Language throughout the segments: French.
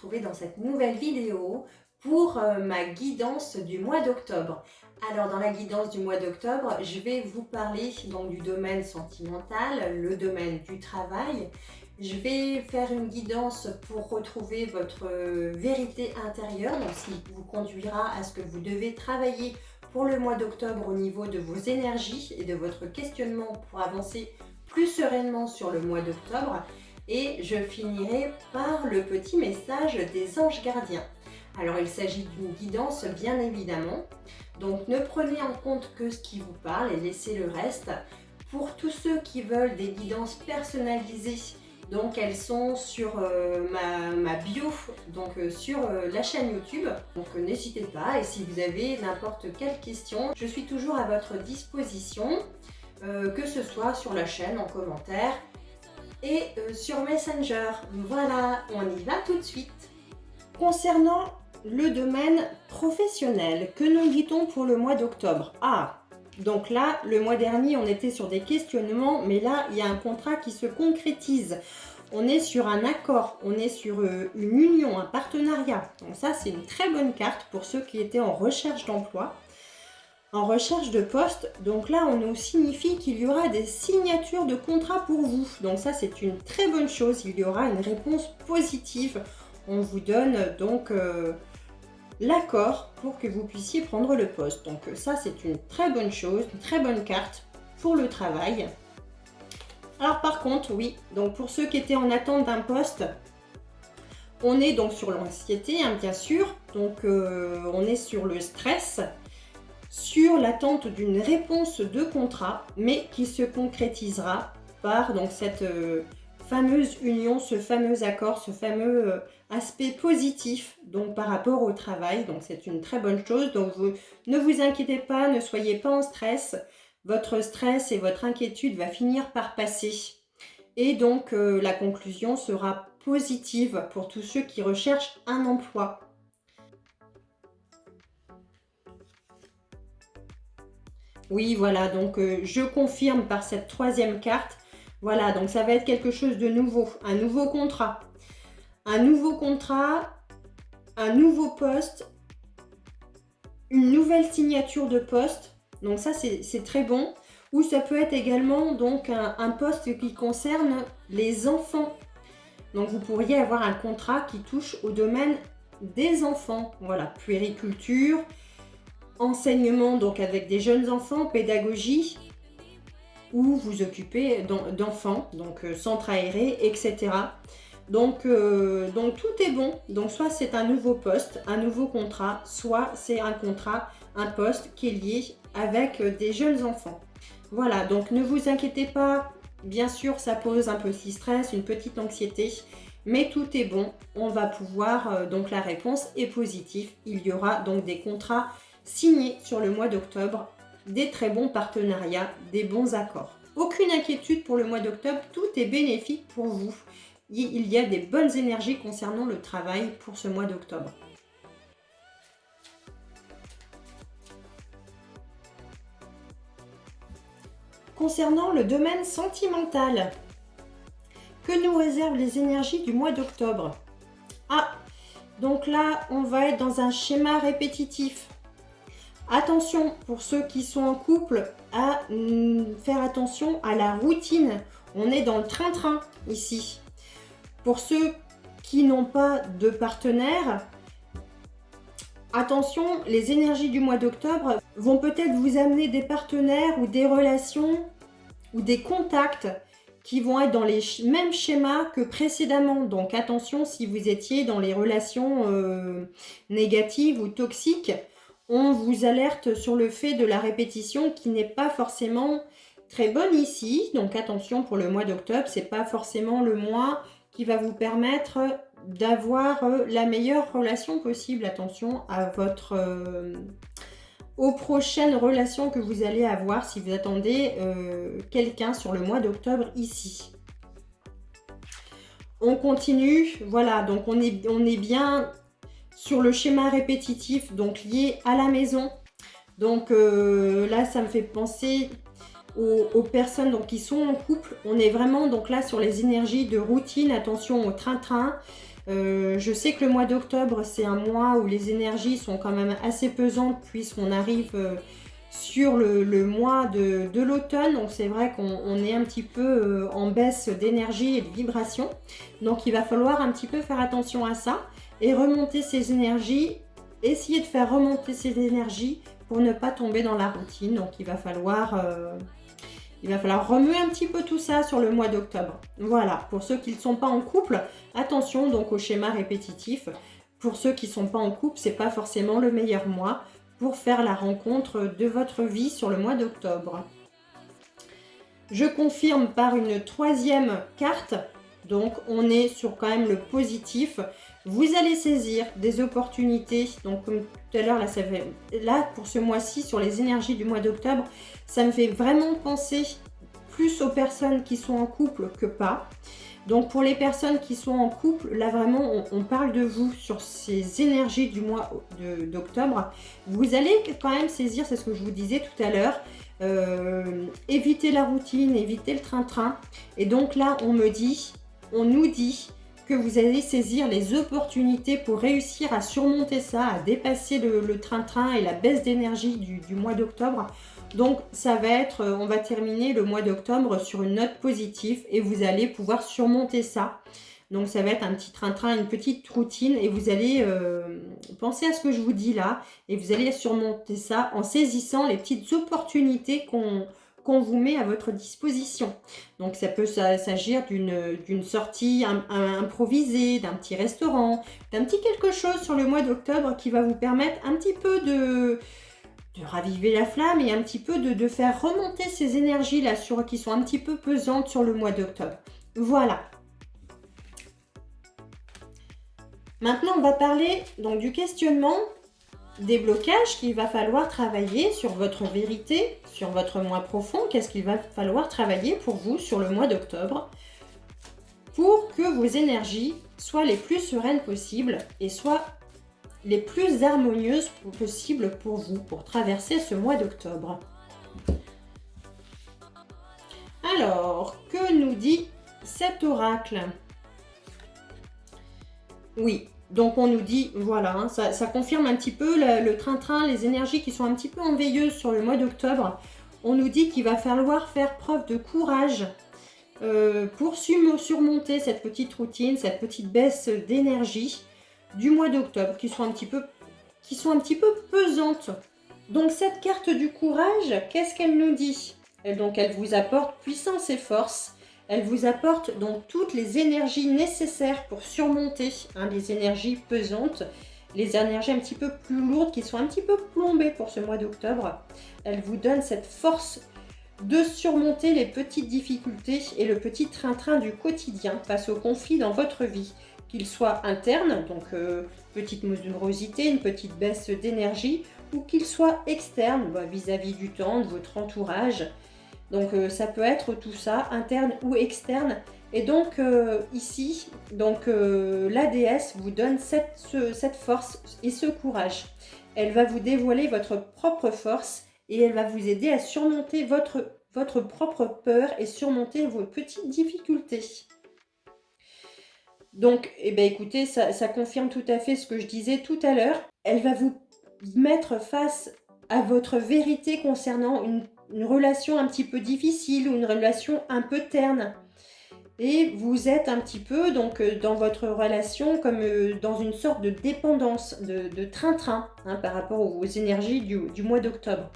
retrouver dans cette nouvelle vidéo pour ma guidance du mois d'octobre. Alors dans la guidance du mois d'octobre, je vais vous parler donc du domaine sentimental, le domaine du travail. Je vais faire une guidance pour retrouver votre vérité intérieure, donc ce qui vous conduira à ce que vous devez travailler pour le mois d'octobre au niveau de vos énergies et de votre questionnement pour avancer plus sereinement sur le mois d'octobre. Et je finirai par le petit message des anges gardiens. Alors il s'agit d'une guidance bien évidemment, donc ne prenez en compte que ce qui vous parle et laissez le reste. Pour tous ceux qui veulent des guidances personnalisées, donc elles sont sur ma bio, donc sur la chaîne YouTube, donc n'hésitez pas. Et si vous avez n'importe quelle question, je suis toujours à votre disposition, que ce soit sur la chaîne, en commentaire, et sur Messenger. Voilà, on y va tout de suite. Concernant le domaine professionnel, que nous dit-on pour le mois d'octobre? Donc là, le mois dernier, on était sur des questionnements, mais là, il y a un contrat qui se concrétise. On est sur un accord, on est sur une union, un partenariat. Donc ça, c'est une très bonne carte pour ceux qui étaient en recherche d'emploi, en recherche de poste. Donc là, on nous signifie qu'il y aura des signatures de contrat pour vous. Donc ça, c'est une très bonne chose. Il y aura une réponse positive. On vous donne donc l'accord pour que vous puissiez prendre le poste. Donc ça, c'est une très bonne chose, une très bonne carte pour le travail. Alors par contre, oui, donc pour ceux qui étaient en attente d'un poste, on est donc sur l'anxiété, hein, bien sûr. Donc on est sur le stress, sur l'attente d'une réponse de contrat, mais qui se concrétisera par donc cette fameuse union, ce fameux accord, ce fameux aspect positif donc par rapport au travail. Donc c'est une très bonne chose. Donc ne vous inquiétez pas, ne soyez pas en stress. Votre stress et votre inquiétude va finir par passer. Et donc la conclusion sera positive pour tous ceux qui recherchent un emploi. Oui, voilà, donc je confirme par cette troisième carte. Voilà, donc ça va être quelque chose de nouveau, un nouveau contrat. Un nouveau contrat, un nouveau poste, une nouvelle signature de poste. Donc ça, c'est très bon. Ou ça peut être également donc un poste qui concerne les enfants. Donc vous pourriez avoir un contrat qui touche au domaine des enfants. Voilà, puériculture, enseignement donc avec des jeunes enfants, pédagogie, ou vous occupez d'enfants, donc centre aéré, etc. Donc tout est bon. Donc soit c'est un nouveau poste, un nouveau contrat, soit c'est un contrat, un poste qui est lié avec des jeunes enfants. Voilà, donc ne vous inquiétez pas, bien sûr ça pose un petit stress, une petite anxiété, mais tout est bon, on va pouvoir, donc la réponse est positive. Il y aura donc des contrats signés sur le mois d'octobre, des très bons partenariats, des bons accords. Aucune inquiétude pour le mois d'octobre, tout est bénéfique pour vous. Il y a des bonnes énergies concernant le travail pour ce mois d'octobre. Concernant le domaine sentimental, que nous réservent les énergies du mois d'octobre? Donc là, on va être dans un schéma répétitif. Attention pour ceux qui sont en couple à faire attention à la routine. On est dans le train-train ici. Pour ceux qui n'ont pas de partenaire, attention, les énergies du mois d'octobre vont peut-être vous amener des partenaires ou des relations ou des contacts qui vont être dans les mêmes schémas que précédemment. Donc attention, si vous étiez dans les relations négatives ou toxiques, on vous alerte sur le fait de la répétition qui n'est pas forcément très bonne ici. Donc attention pour le mois d'octobre, c'est pas forcément le mois qui va vous permettre d'avoir la meilleure relation possible. Attention à aux prochaines relations que vous allez avoir si vous attendez quelqu'un sur le mois d'octobre ici. On continue, voilà, donc on est bien sur le schéma répétitif, donc lié à la maison. Donc là, ça me fait penser aux personnes donc, qui sont en couple. On est vraiment donc là sur les énergies de routine, attention au train-train. Je sais que le mois d'octobre, c'est un mois où les énergies sont quand même assez pesantes puisqu'on arrive sur le mois de l'automne. Donc c'est vrai qu'on est un petit peu en baisse d'énergie et de vibration. Donc il va falloir un petit peu faire attention à ça et remonter ces énergies, essayer de faire remonter ces énergies pour ne pas tomber dans la routine. Donc il va falloir remuer un petit peu tout ça sur le mois d'octobre. Voilà, pour ceux qui ne sont pas en couple, attention donc au schéma répétitif. Pour ceux qui ne sont pas en couple, c'est pas forcément le meilleur mois pour faire la rencontre de votre vie sur le mois d'octobre. Je confirme par une troisième carte, donc on est sur quand même le positif. Vous allez saisir des opportunités, donc comme tout à l'heure, là pour ce mois-ci, sur les énergies du mois d'octobre, ça me fait vraiment penser plus aux personnes qui sont en couple que pas. Donc pour les personnes qui sont en couple, là vraiment on parle de vous sur ces énergies du mois d'octobre. Vous allez quand même saisir, c'est ce que je vous disais tout à l'heure, éviter la routine, éviter le train-train. Et donc là on nous dit que vous allez saisir les opportunités pour réussir à surmonter ça, à dépasser le train-train et la baisse d'énergie du mois d'octobre. Donc ça va être, on va terminer le mois d'octobre sur une note positive et vous allez pouvoir surmonter ça. Donc ça va être un petit train-train, une petite routine et vous allez penser à ce que je vous dis là et vous allez surmonter ça en saisissant les petites opportunités qu'on vous met à votre disposition. Donc ça peut s'agir d'une sortie improvisée, d'un petit restaurant, d'un petit quelque chose sur le mois d'octobre qui va vous permettre un petit peu de raviver la flamme et un petit peu de faire remonter ces énergies là qui sont un petit peu pesantes sur le mois d'octobre. Voilà. Maintenant, on va parler donc du questionnement, des blocages qu'il va falloir travailler sur votre vérité, sur votre moi profond. Qu'est-ce qu'il va falloir travailler pour vous sur le mois d'octobre pour que vos énergies soient les plus sereines possibles et soient les plus harmonieuses possibles pour vous, pour traverser ce mois d'octobre. Alors, que nous dit cet oracle? Oui, donc on nous dit, voilà, hein, ça confirme un petit peu le train-train, les énergies qui sont un petit peu enveilleuses sur le mois d'octobre. On nous dit qu'il va falloir faire preuve de courage pour surmonter cette petite routine, cette petite baisse d'énergie du mois d'octobre qui sont un petit peu pesantes. Donc cette carte du courage, qu'est-ce qu'elle nous dit? Donc elle vous apporte puissance et force. Elle vous apporte donc toutes les énergies nécessaires pour surmonter les énergies pesantes, les énergies un petit peu plus lourdes qui sont un petit peu plombées pour ce mois d'octobre. Elle vous donne cette force de surmonter les petites difficultés et le petit train-train du quotidien face aux conflits dans votre vie. Qu'il soit interne, donc petite morosité, une petite baisse d'énergie, ou qu'il soit externe, vis-à-vis du temps, de votre entourage. Donc ça peut être tout ça, interne ou externe. Et donc ici, la déesse vous donne cette force et ce courage. Elle va vous dévoiler votre propre force et elle va vous aider à surmonter votre propre peur et surmonter vos petites difficultés. Donc, écoutez, ça confirme tout à fait ce que je disais tout à l'heure. Elle va vous mettre face à votre vérité concernant une relation un petit peu difficile ou une relation un peu terne. Et vous êtes un petit peu dans votre relation comme dans une sorte de dépendance, de train-train par rapport aux énergies du mois d'octobre.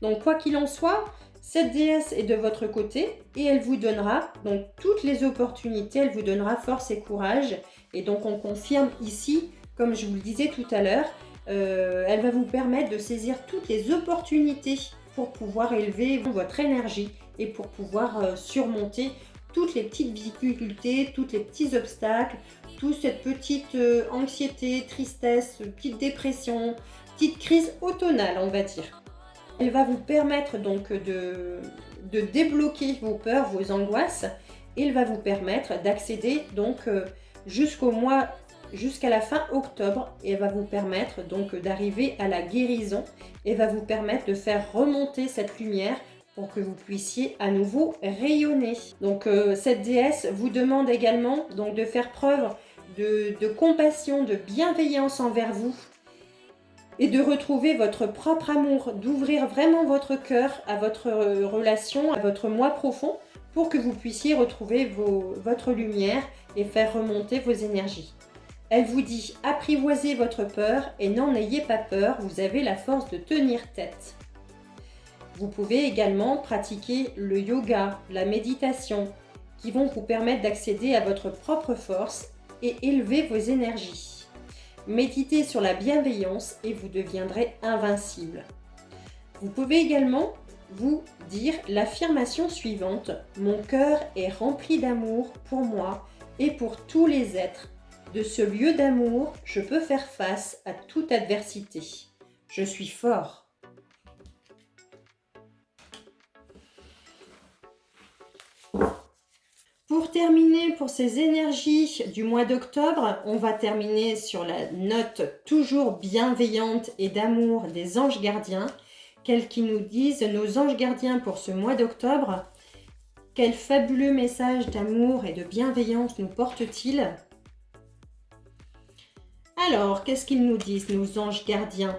Donc quoi qu'il en soit, cette déesse est de votre côté et elle vous donnera donc toutes les opportunités, elle vous donnera force et courage. Et donc on confirme ici, comme je vous le disais tout à l'heure, elle va vous permettre de saisir toutes les opportunités pour pouvoir élever votre énergie et pour pouvoir surmonter toutes les petites difficultés, tous les petits obstacles, toute cette petite anxiété, tristesse, petite dépression, petite crise automnale on va dire. Elle va vous permettre donc de débloquer vos peurs, vos angoisses et elle va vous permettre d'accéder donc jusqu'à la fin octobre et elle va vous permettre donc d'arriver à la guérison et va vous permettre de faire remonter cette lumière pour que vous puissiez à nouveau rayonner. Donc cette déesse vous demande également donc de faire preuve de compassion, de bienveillance envers vous et de retrouver votre propre amour, d'ouvrir vraiment votre cœur à votre relation, à votre moi profond pour que vous puissiez retrouver votre lumière et faire remonter vos énergies. Elle vous dit « Apprivoisez votre peur et n'en ayez pas peur, vous avez la force de tenir tête ». Vous pouvez également pratiquer le yoga, la méditation, qui vont vous permettre d'accéder à votre propre force et élever vos énergies. Méditez sur la bienveillance et vous deviendrez invincible. Vous pouvez également vous dire l'affirmation suivante « Mon cœur est rempli d'amour pour moi et pour tous les êtres. De ce lieu d'amour, je peux faire face à toute adversité. Je suis fort. » Pour terminer, pour ces énergies du mois d'octobre, on va terminer sur la note toujours bienveillante et d'amour des anges gardiens. Quels qui nous disent nos anges gardiens pour ce mois d'octobre? Quel fabuleux message d'amour et de bienveillance nous portent-ils? Alors, qu'est-ce qu'ils nous disent, nos anges gardiens?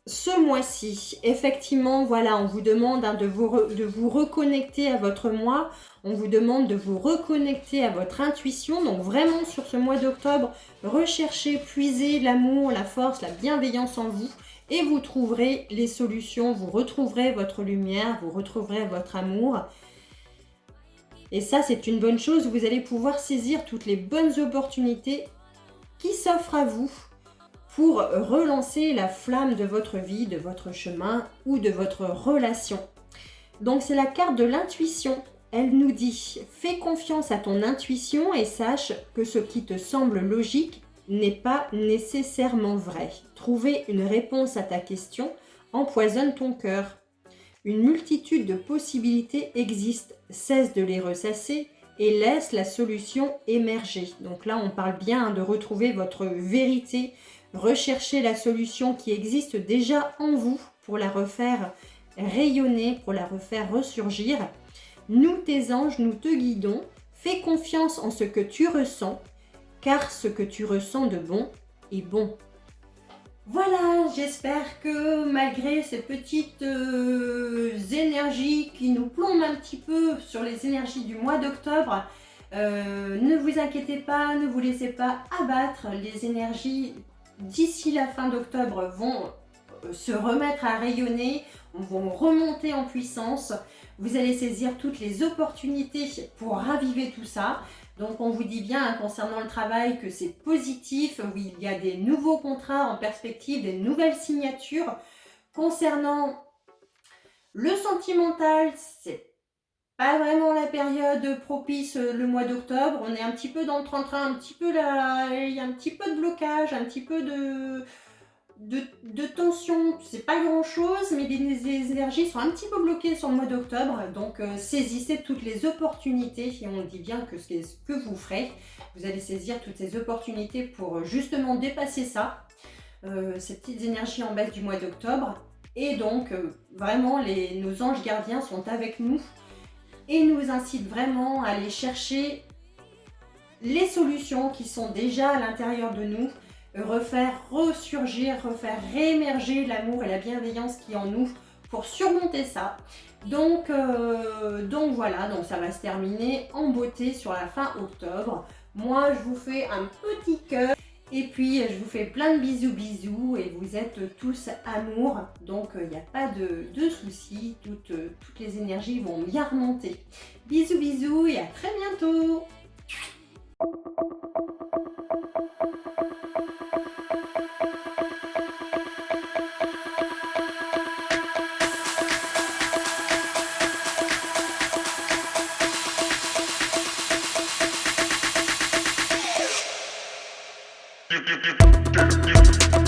Ce mois-ci, effectivement, voilà, on vous demande de vous reconnecter à votre moi, on vous demande de vous reconnecter à votre intuition. Donc vraiment, sur ce mois d'octobre, recherchez, puisez l'amour, la force, la bienveillance en vous et vous trouverez les solutions, vous retrouverez votre lumière, vous retrouverez votre amour. Et ça, c'est une bonne chose, vous allez pouvoir saisir toutes les bonnes opportunités qui s'offrent à vous pour relancer la flamme de votre vie, de votre chemin ou de votre relation. Donc c'est la carte de l'intuition. Elle nous dit « Fais confiance à ton intuition et sache que ce qui te semble logique n'est pas nécessairement vrai. Trouver une réponse à ta question empoisonne ton cœur. Une multitude de possibilités existent, cesse de les ressasser et laisse la solution émerger. » Donc là, on parle bien de retrouver votre vérité, rechercher la solution qui existe déjà en vous pour la refaire rayonner, pour la refaire ressurgir. Nous, tes anges, nous te guidons. Fais confiance en ce que tu ressens, car ce que tu ressens de bon est bon. Voilà, j'espère que malgré ces petites énergies qui nous plombent un petit peu sur les énergies du mois d'octobre, ne vous inquiétez pas, ne vous laissez pas abattre. Les énergies d'ici la fin d'octobre vont se remettre à rayonner, vont remonter en puissance. Vous allez saisir toutes les opportunités pour raviver tout ça. Donc on vous dit bien concernant le travail que c'est positif, oui, il y a des nouveaux contrats en perspective, des nouvelles signatures. Concernant le sentimental, c'est pas vraiment la période propice le mois d'octobre. On est un petit peu dans le train-train, un petit peu là, il y a un petit peu de blocage, un petit peu de tension. C'est pas grand chose, mais les énergies sont un petit peu bloquées sur le mois d'octobre. Donc saisissez toutes les opportunités et on dit bien que ce que vous ferez, vous allez saisir toutes ces opportunités pour justement dépasser ça, ces petites énergies en baisse du mois d'octobre. Et donc vraiment nos anges gardiens sont avec nous et nous incite vraiment à aller chercher les solutions qui sont déjà à l'intérieur de nous, refaire ressurgir, refaire réémerger l'amour et la bienveillance qui est en nous pour surmonter ça. Donc voilà, donc ça va se terminer en beauté sur la fin octobre. Moi, je vous fais un petit cœur et puis je vous fais plein de bisous et vous êtes tous amour. Donc il n'y a pas de soucis, toutes les énergies vont bien remonter. Bisous et à très bientôt. Do do do do do do.